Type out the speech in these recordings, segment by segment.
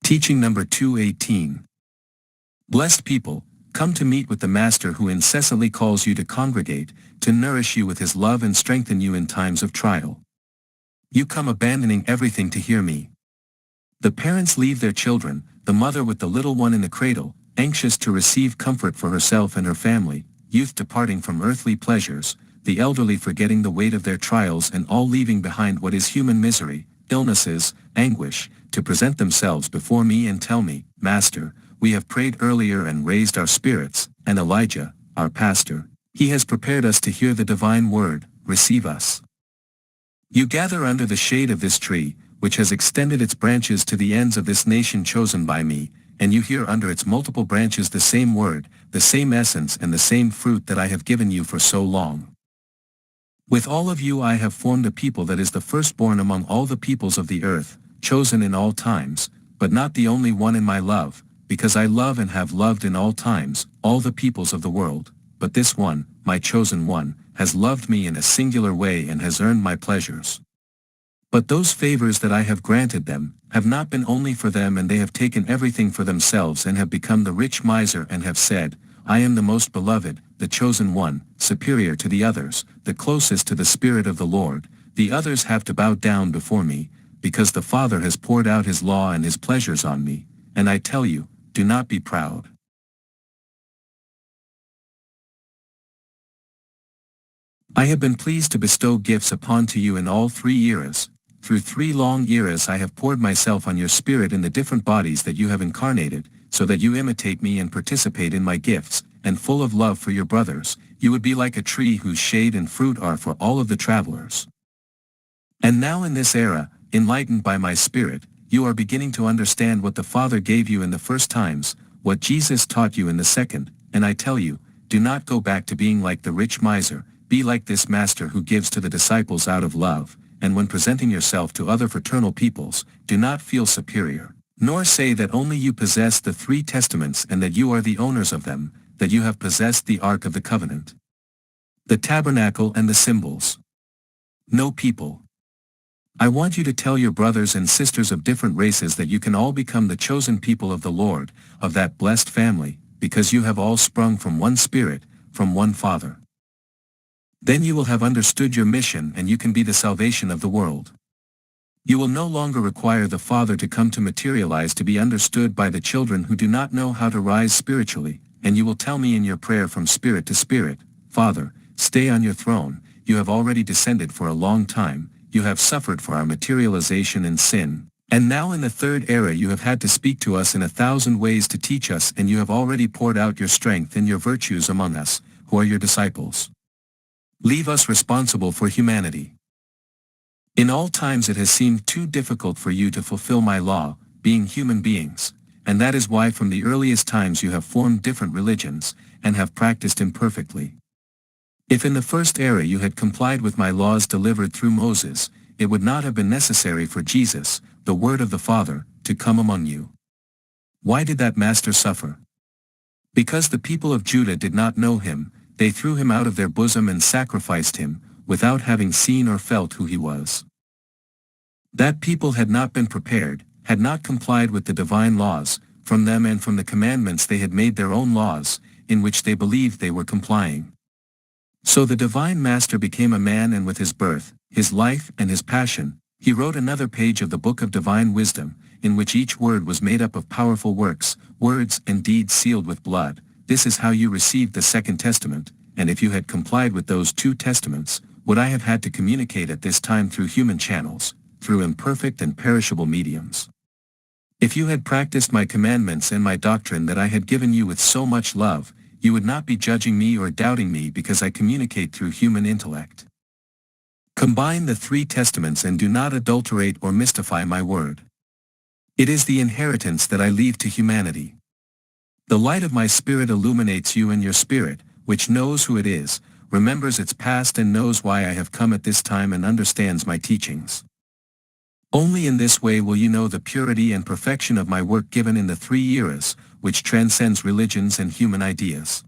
Teaching number 218. Blessed people, come to meet with the Master who incessantly calls you to congregate, to nourish you with his love and strengthen you in times of trial. You come abandoning everything to hear me. The parents leave their children, the mother with the little one in the cradle, anxious to receive comfort for herself and her family, youth departing from earthly pleasures, the elderly forgetting the weight of their trials and all leaving behind what is human misery, illnesses, anguish, to present themselves before me and tell me, Master, we have prayed earlier and raised our spirits, and Elijah, our pastor, he has prepared us to hear the divine word, receive us. You gather under the shade of this tree, which has extended its branches to the ends of this nation chosen by me, and you hear under its multiple branches the same word, the same essence and the same fruit that I have given you for so long. With all of you I have formed a people that is the firstborn among all the peoples of the earth, chosen in all times, but not the only one in my love, because I love and have loved in all times, all the peoples of the world, but this one, my chosen one, has loved me in a singular way and has earned my pleasures. But those favors that I have granted them, have not been only for them, and they have taken everything for themselves and have become the rich miser and have said, I am the most beloved, the chosen one, superior to the others, the closest to the Spirit of the Lord, the others have to bow down before me, because the Father has poured out his law and his pleasures on me, and I tell you, do not be proud. I have been pleased to bestow gifts upon to you in all 3 eras. Through 3 long eras I have poured myself on your spirit in the different bodies that you have incarnated, so that you imitate me and participate in my gifts, and full of love for your brothers, you would be like a tree whose shade and fruit are for all of the travelers. And now in this era, enlightened by my spirit, you are beginning to understand what the Father gave you in the first times, what Jesus taught you in the second, and I tell you, do not go back to being like the rich miser, be like this Master who gives to the disciples out of love, and when presenting yourself to other fraternal peoples, do not feel superior, nor say that only you possess the 3 testaments and that you are the owners of them, that you have possessed the Ark of the Covenant, the tabernacle and the symbols. No people. I want you to tell your brothers and sisters of different races that you can all become the chosen people of the Lord, of that blessed family, because you have all sprung from one Spirit, from one Father. Then you will have understood your mission and you can be the salvation of the world. You will no longer require the Father to come to materialize to be understood by the children who do not know how to rise spiritually, and you will tell me in your prayer from spirit to spirit, Father, stay on your throne, you have already descended for a long time, you have suffered for our materialization and sin, and now in the 3rd era you have had to speak to us in 1,000 ways to teach us, and you have already poured out your strength and your virtues among us, who are your disciples. Leave us responsible for humanity. In all times it has seemed too difficult for you to fulfill my law, being human beings, and that is why from the earliest times you have formed different religions, and have practiced imperfectly. If in the first era you had complied with my laws delivered through Moses, it would not have been necessary for Jesus, the Word of the Father, to come among you. Why did that Master suffer? Because the people of Judah did not know him, they threw him out of their bosom and sacrificed him, without having seen or felt who he was. That people had not been prepared, had not complied with the divine laws, from them and from the commandments they had made their own laws, in which they believed they were complying. So the divine Master became a man, and with his birth, his life and his passion, he wrote another page of the book of divine wisdom, in which each word was made up of powerful works, words and deeds sealed with blood. This is how you received the 2nd Testament, and if you had complied with those 2 testaments, would I have had to communicate at this time through human channels, through imperfect and perishable mediums? If you had practiced my commandments and my doctrine that I had given you with so much love, you would not be judging me or doubting me because I communicate through human intellect. Combine the 3 testaments and do not adulterate or mystify my word. It is the inheritance that I leave to humanity. The light of my spirit illuminates you, and your spirit, which knows who it is, remembers its past and knows why I have come at this time and understands my teachings. Only in this way will you know the purity and perfection of my work given in the 3 eras, which transcends religions and human ideas.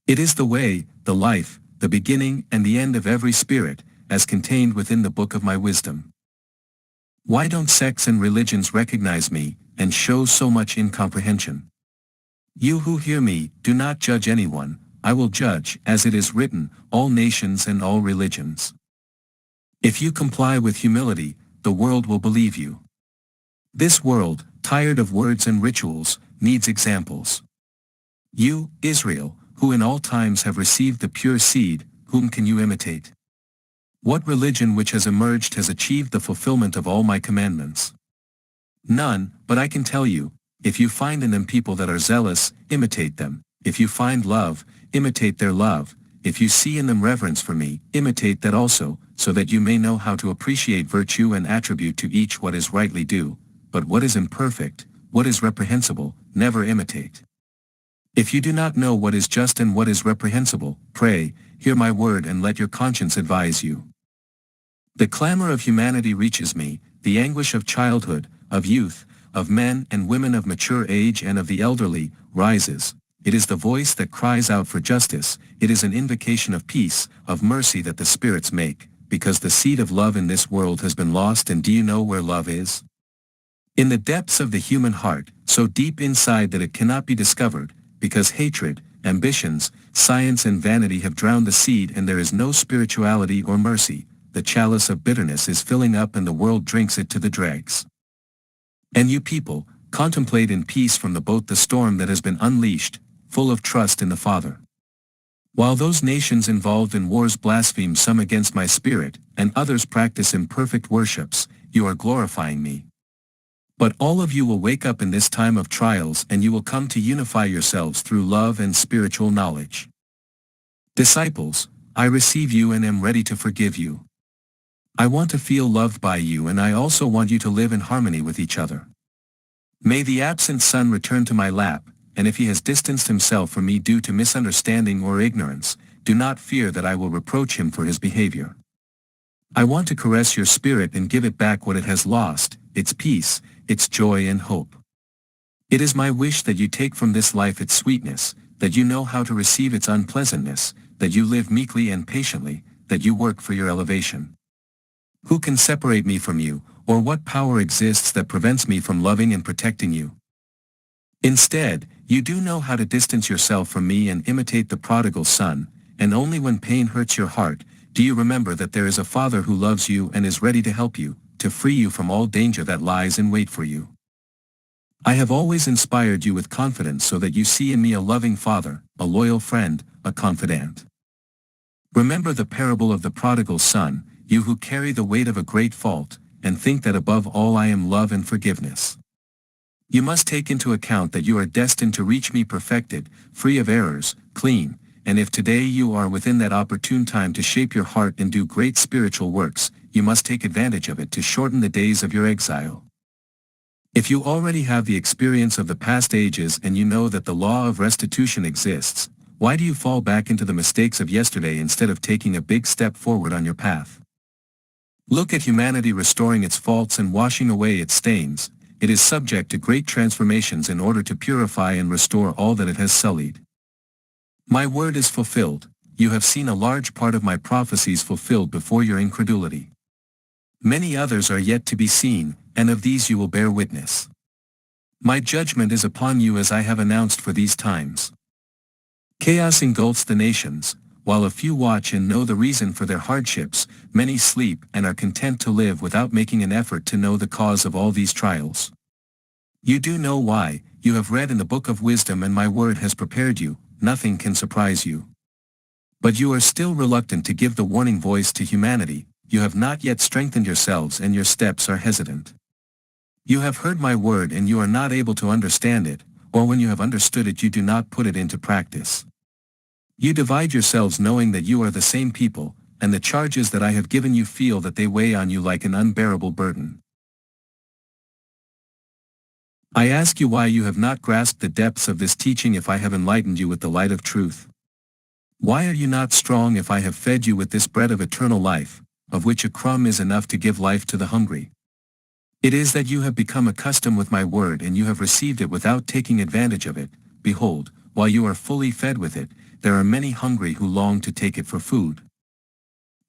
It is the way, the life, the beginning and the end of every spirit, as contained within the book of my wisdom. Why don't sects and religions recognize me, and show so much incomprehension. You who hear me, do not judge anyone, I will judge, as it is written, all nations and all religions. If you comply with humility, the world will believe you. This world, tired of words and rituals, needs examples. You, Israel, who in all times have received the pure seed, whom can you imitate? What religion which has emerged has achieved the fulfillment of all my commandments? None, but I can tell you, if you find in them people that are zealous, imitate them. If you find love, imitate their love. If you see in them reverence for me, imitate that also, so that you may know how to appreciate virtue and attribute to each what is rightly due. But what is imperfect, what is reprehensible, never imitate. If you do not know what is just and what is reprehensible, pray, hear my word and let your conscience advise you. The clamor of humanity reaches me, the anguish of childhood, of youth, of men and women of mature age and of the elderly, rises. It is the voice that cries out for justice, it is an invocation of peace, of mercy that the spirits make, because the seed of love in this world has been lost. And do you know where love is? In the depths of the human heart, so deep inside that it cannot be discovered, because hatred, ambitions, science and vanity have drowned the seed and there is no spirituality or mercy. The chalice of bitterness is filling up and the world drinks it to the dregs. And you people, contemplate in peace from the boat the storm that has been unleashed, full of trust in the Father. While those nations involved in wars blaspheme some against my spirit, and others practice imperfect worships, you are glorifying me. But all of you will wake up in this time of trials and you will come to unify yourselves through love and spiritual knowledge. Disciples, I receive you and am ready to forgive you. I want to feel loved by you and I also want you to live in harmony with each other. May the absent son return to my lap, and if he has distanced himself from me due to misunderstanding or ignorance, do not fear that I will reproach him for his behavior. I want to caress your spirit and give it back what it has lost, its peace, its joy and hope. It is my wish that you take from this life its sweetness, that you know how to receive its unpleasantness, that you live meekly and patiently, that you work for your elevation. Who can separate me from you, or what power exists that prevents me from loving and protecting you? Instead, you do know how to distance yourself from me and imitate the prodigal son, and only when pain hurts your heart, do you remember that there is a Father who loves you and is ready to help you, to free you from all danger that lies in wait for you. I have always inspired you with confidence so that you see in me a loving Father, a loyal friend, a confidant. Remember the parable of the prodigal son, you who carry the weight of a great fault, and think that above all I am love and forgiveness. You must take into account that you are destined to reach me perfected, free of errors, clean, and if today you are within that opportune time to shape your heart and do great spiritual works, you must take advantage of it to shorten the days of your exile. If you already have the experience of the past ages and you know that the law of restitution exists, why do you fall back into the mistakes of yesterday instead of taking a big step forward on your path? Look at humanity restoring its faults and washing away its stains. It is subject to great transformations in order to purify and restore all that it has sullied. My word is fulfilled. You have seen a large part of my prophecies fulfilled before your incredulity. Many others are yet to be seen, and of these you will bear witness. My judgment is upon you as I have announced for these times. Chaos engulfs the nations. While a few watch and know the reason for their hardships, many sleep and are content to live without making an effort to know the cause of all these trials. You do know why, you have read in the book of wisdom and my word has prepared you, nothing can surprise you. But you are still reluctant to give the warning voice to humanity, you have not yet strengthened yourselves and your steps are hesitant. You have heard my word and you are not able to understand it, or when you have understood it you do not put it into practice. You divide yourselves knowing that you are the same people, and the charges that I have given you feel that they weigh on you like an unbearable burden. I ask you why you have not grasped the depths of this teaching if I have enlightened you with the light of truth. Why are you not strong if I have fed you with this bread of eternal life, of which a crumb is enough to give life to the hungry? It is that you have become accustomed with my word and you have received it without taking advantage of it. Behold, while you are fully fed with it, there are many hungry who long to take it for food.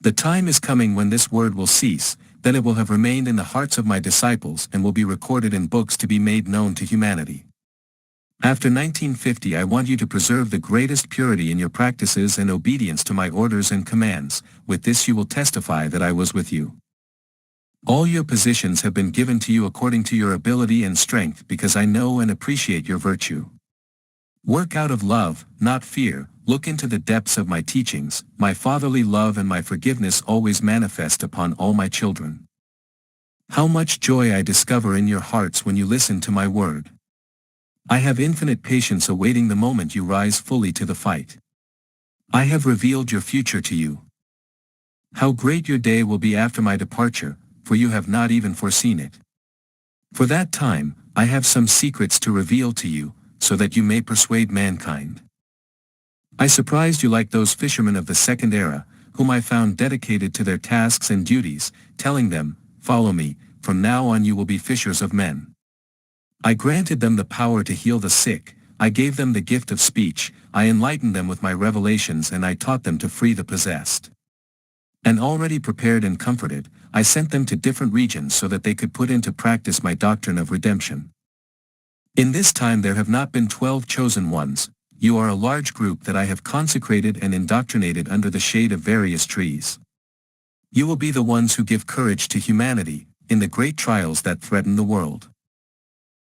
The time is coming when this word will cease, then it will have remained in the hearts of my disciples and will be recorded in books to be made known to humanity. After 1950, I want you to preserve the greatest purity in your practices and obedience to my orders and commands. With this you will testify that I was with you. All your positions have been given to you according to your ability and strength, because I know and appreciate your virtue. Work out of love, not fear. Look into the depths of my teachings. My fatherly love and my forgiveness always manifest upon all my children. How much joy I discover in your hearts when you listen to my word. I have infinite patience awaiting the moment you rise fully to the fight. I have revealed your future to you. How great your day will be after my departure, for you have not even foreseen it. For that time, I have some secrets to reveal to you, so that you may persuade mankind. I surprised you like those fishermen of the second era, whom I found dedicated to their tasks and duties, telling them, "Follow me, from now on you will be fishers of men." I granted them the power to heal the sick, I gave them the gift of speech, I enlightened them with my revelations, and I taught them to free the possessed. And already prepared and comforted, I sent them to different regions so that they could put into practice my doctrine of redemption. In this time there have not been 12 chosen ones. You are a large group that I have consecrated and indoctrinated under the shade of various trees. You will be the ones who give courage to humanity, in the great trials that threaten the world.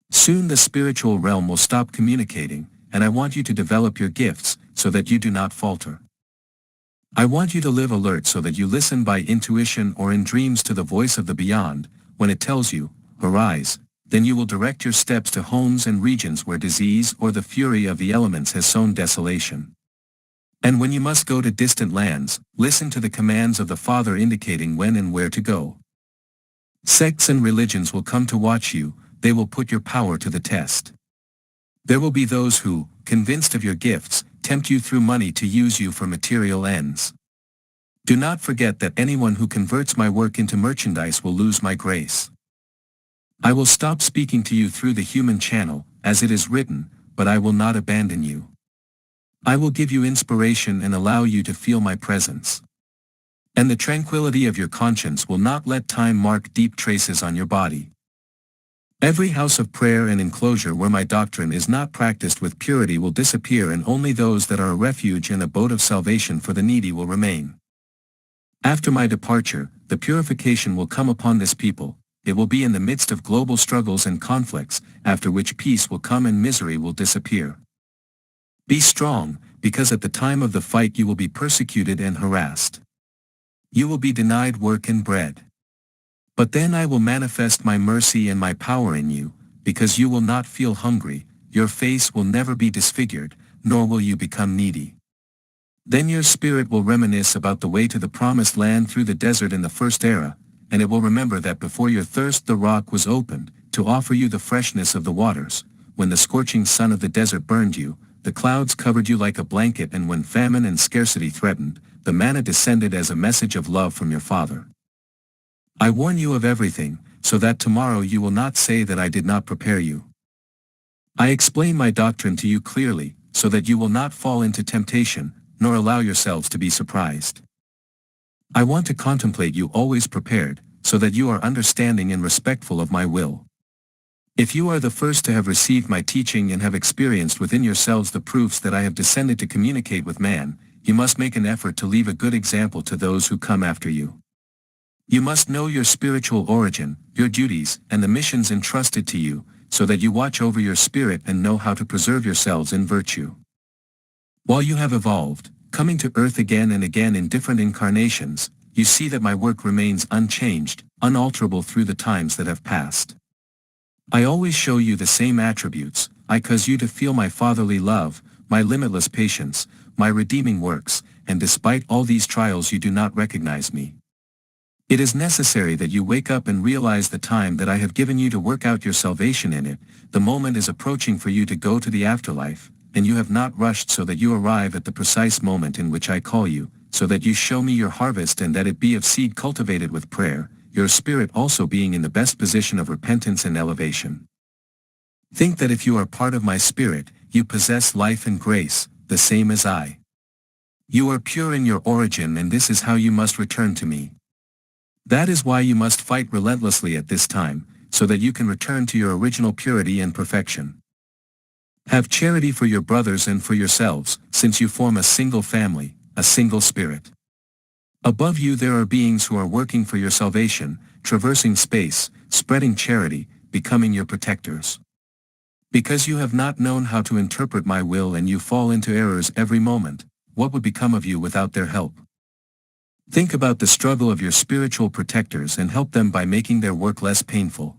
Soon the spiritual realm will stop communicating, and I want you to develop your gifts, so that you do not falter. I want you to live alert so that you listen by intuition or in dreams to the voice of the beyond. When it tells you, "Arise," then you will direct your steps to homes and regions where disease or the fury of the elements has sown desolation. And when you must go to distant lands, listen to the commands of the Father indicating when and where to go. Sects and religions will come to watch you, they will put your power to the test. There will be those who, convinced of your gifts, tempt you through money to use you for material ends. Do not forget that anyone who converts my work into merchandise will lose my grace. I will stop speaking to you through the human channel, as it is written, but I will not abandon you. I will give you inspiration and allow you to feel my presence. And the tranquility of your conscience will not let time mark deep traces on your body. Every house of prayer and enclosure where my doctrine is not practiced with purity will disappear, and only those that are a refuge and abode of salvation for the needy will remain. After my departure, the purification will come upon this people. It will be in the midst of global struggles and conflicts, after which peace will come and misery will disappear. Be strong, because at the time of the fight you will be persecuted and harassed. You will be denied work and bread. But then I will manifest my mercy and my power in you, because you will not feel hungry, your face will never be disfigured, nor will you become needy. Then your spirit will reminisce about the way to the promised land through the desert in the first era, and it will remember that before your thirst the rock was opened, to offer you the freshness of the waters. When the scorching sun of the desert burned you, the clouds covered you like a blanket, and when famine and scarcity threatened, the manna descended as a message of love from your Father. I warn you of everything, so that tomorrow you will not say that I did not prepare you. I explain my doctrine to you clearly, so that you will not fall into temptation, nor allow yourselves to be surprised. I want to contemplate you always prepared, so that you are understanding and respectful of my will. If you are the first to have received my teaching and have experienced within yourselves the proofs that I have descended to communicate with man, you must make an effort to leave a good example to those who come after you. You must know your spiritual origin, your duties, and the missions entrusted to you, so that you watch over your spirit and know how to preserve yourselves in virtue. While you have evolved, coming to earth again and again in different incarnations, you see that my work remains unchanged, unalterable through the times that have passed. I always show you the same attributes. I cause you to feel my fatherly love, my limitless patience, my redeeming works, and despite all these trials you do not recognize me. It is necessary that you wake up and realize the time that I have given you to work out your salvation in it. The moment is approaching for you to go to the afterlife, and you have not rushed, so that you arrive at the precise moment in which I call you, so that you show me your harvest, and that it be of seed cultivated with prayer, your spirit also being in the best position of repentance and elevation. Think that if you are part of my spirit, you possess life and grace, the same as I. You are pure in your origin, and this is how you must return to me. That is why you must fight relentlessly at this time, so that you can return to your original purity and perfection. Have charity for your brothers and for yourselves, since you form a single family, a single spirit. Above you there are beings who are working for your salvation, traversing space, spreading charity, becoming your protectors. Because you have not known how to interpret my will and you fall into errors every moment, what would become of you without their help? Think about the struggle of your spiritual protectors and help them by making their work less painful.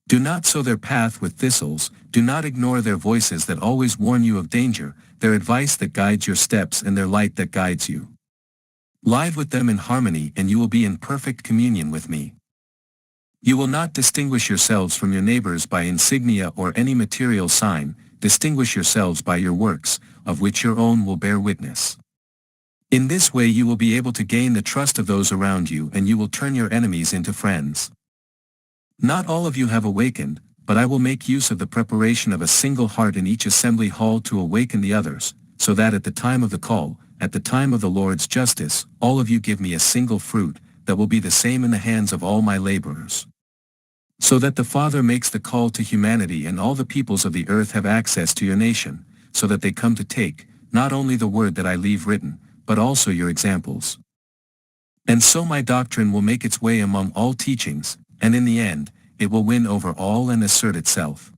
Do not sow their path with thistles, do not ignore their voices that always warn you of danger, their advice that guides your steps and their light that guides you. Live with them in harmony and you will be in perfect communion with me. You will not distinguish yourselves from your neighbors by insignia or any material sign, distinguish yourselves by your works, of which your own will bear witness. In this way you will be able to gain the trust of those around you and you will turn your enemies into friends. Not all of you have awakened, but I will make use of the preparation of a single heart in each assembly hall to awaken the others, so that at the time of the call, at the time of the Lord's justice, all of you give me a single fruit, that will be the same in the hands of all my laborers. So that the Father makes the call to humanity and all the peoples of the earth have access to your nation, so that they come to take, not only the word that I leave written, but also your examples. And so my doctrine will make its way among all teachings, and in the end, it will win over all and assert itself.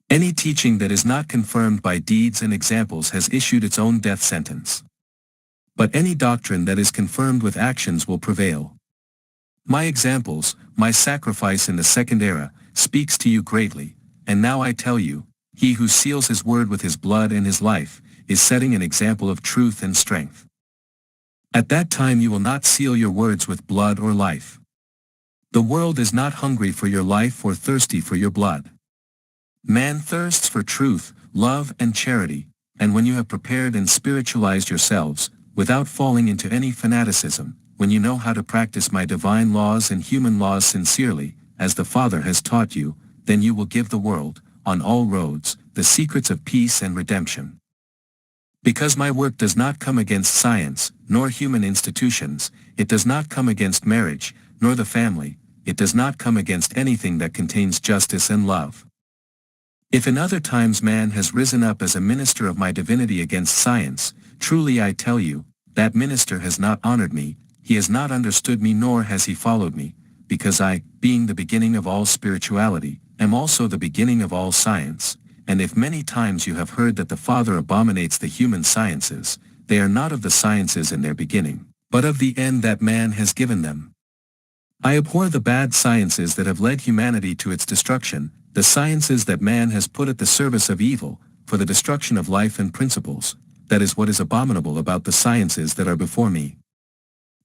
Any teaching that is not confirmed by deeds and examples has issued its own death sentence. But any doctrine that is confirmed with actions will prevail. My examples, my sacrifice in the second era, speaks to you greatly, and now I tell you, he who seals his word with his blood and his life, is setting an example of truth and strength. At that time you will not seal your words with blood or life. The world is not hungry for your life or thirsty for your blood. Man thirsts for truth, love and charity, and when you have prepared and spiritualized yourselves, without falling into any fanaticism, when you know how to practice my divine laws and human laws sincerely, as the Father has taught you, then you will give the world, on all roads, the secrets of peace and redemption. Because my work does not come against science, nor human institutions, it does not come against marriage, nor the family, it does not come against anything that contains justice and love. If in other times man has risen up as a minister of my divinity against science, truly I tell you, that minister has not honored me, he has not understood me nor has he followed me, because I, being the beginning of all spirituality, am also the beginning of all science, and if many times you have heard that the Father abominates the human sciences, they are not of the sciences in their beginning, but of the end that man has given them. I abhor the bad sciences that have led humanity to its destruction, the sciences that man has put at the service of evil, for the destruction of life and principles, that is what is abominable about the sciences that are before me.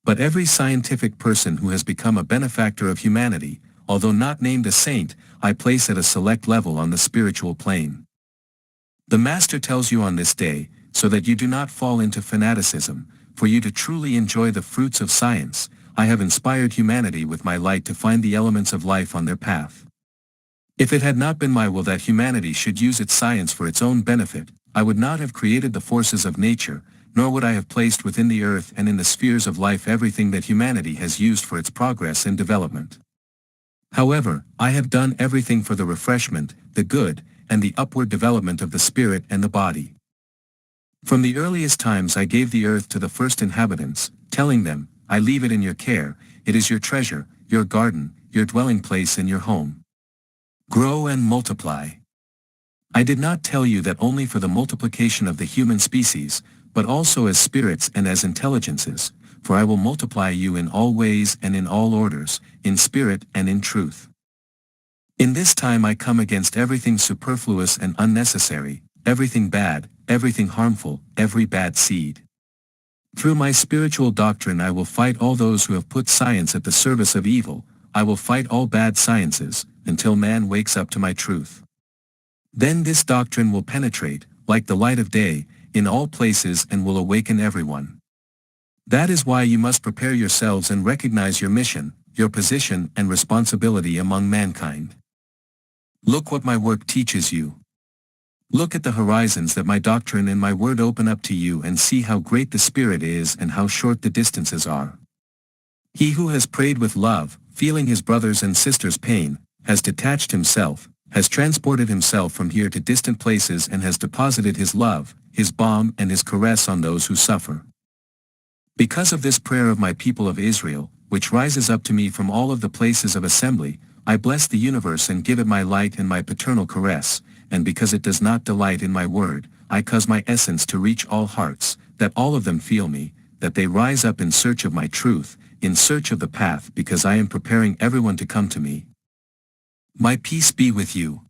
But every scientific person who has become a benefactor of humanity, although not named a saint, I place at a select level on the spiritual plane. The Master tells you on this day, so that you do not fall into fanaticism, for you to truly enjoy the fruits of science, I have inspired humanity with my light to find the elements of life on their path. If it had not been my will that humanity should use its science for its own benefit, I would not have created the forces of nature, nor would I have placed within the earth and in the spheres of life everything that humanity has used for its progress and development. However, I have done everything for the refreshment, the good, and the upward development of the spirit and the body. From the earliest times I gave the earth to the first inhabitants, telling them, I leave it in your care, it is your treasure, your garden, your dwelling place and your home. Grow and multiply. I did not tell you that only for the multiplication of the human species, but also as spirits and as intelligences, for I will multiply you in all ways and in all orders, in spirit and in truth. In this time I come against everything superfluous and unnecessary, everything bad, everything harmful, every bad seed. Through my spiritual doctrine I will fight all those who have put science at the service of evil, I will fight all bad sciences, until man wakes up to my truth. Then this doctrine will penetrate, like the light of day, in all places and will awaken everyone. That is why you must prepare yourselves and recognize your mission, your position and responsibility among mankind. Look what my work teaches you. Look at the horizons that my doctrine and my word open up to you and see how great the Spirit is and how short the distances are. He who has prayed with love, feeling his brothers and sisters' pain, has detached himself, has transported himself from here to distant places and has deposited his love, his balm and his caress on those who suffer. Because of this prayer of my people of Israel, which rises up to me from all of the places of assembly, I bless the universe and give it my light and my paternal caress, and because it does not delight in my word, I cause my essence to reach all hearts, that all of them feel me, that they rise up in search of my truth, in search of the path because I am preparing everyone to come to me. My peace be with you.